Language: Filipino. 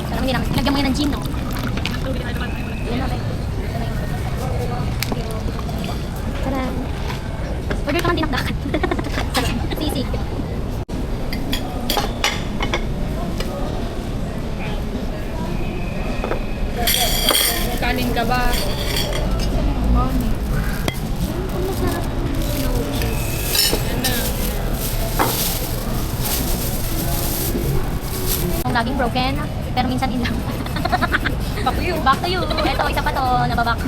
Parang hindi naman. Lagyan mo yan ng gin, no? Yan na, tara. Order ka ng dinakdakan. Sisig. Kanin ka ba? Morning. Ang masarap. No cheese. Ano? Ang laging broken, pero minsan in lang. Back to you. Back to you. Ito, isa pa to, nababak.